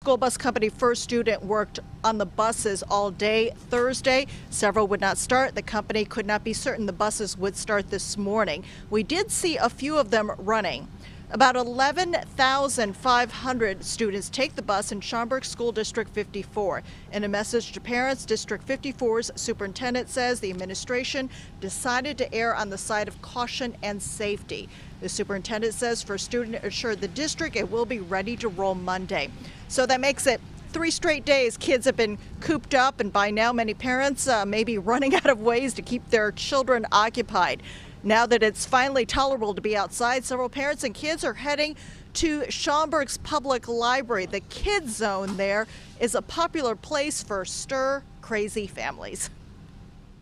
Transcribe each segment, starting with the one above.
School bus company First Student worked on the buses all day Thursday. Several would not start. The company could not be certain the buses would start this morning. We did see a few of them running. About 11,500 students take the bus in Schaumburg School District 54. In a message to parents, District 54's superintendent says the administration decided to err on the side of caution and safety. The superintendent says First Student assured the district it will be ready to roll Monday. So that makes it 3 straight days kids have been cooped up, and by now many parents may be running out of ways to keep their children occupied. Now that it's finally tolerable to be outside, several parents and kids are heading to Schaumburg's public library. The kids zone there is a popular place for stir-crazy families.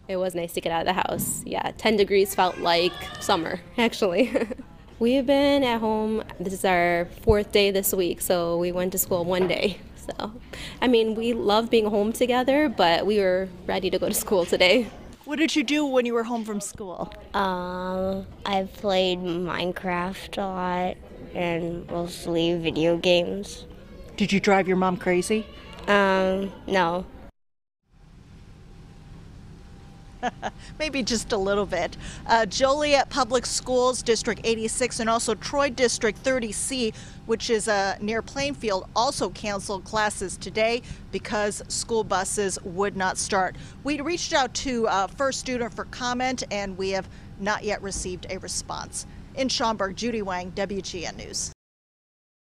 It was nice to get out of the house. Yeah, 10 degrees felt like summer, actually. We've been at home. This is our 4th day this week, so we went to school one day. So, I mean, we love being home together, but we were ready to go to school today. What did you do when you were home from school? I played Minecraft a lot and mostly video games. Did you drive your mom crazy? No. Maybe just a little bit. Joliet Public Schools District 86 and also Troy District 30C, which is near Plainfield, also canceled classes today because school buses would not start. We reached out to First Student for comment, and we have not yet received a response. In Schaumburg, Judy Wang, WGN News.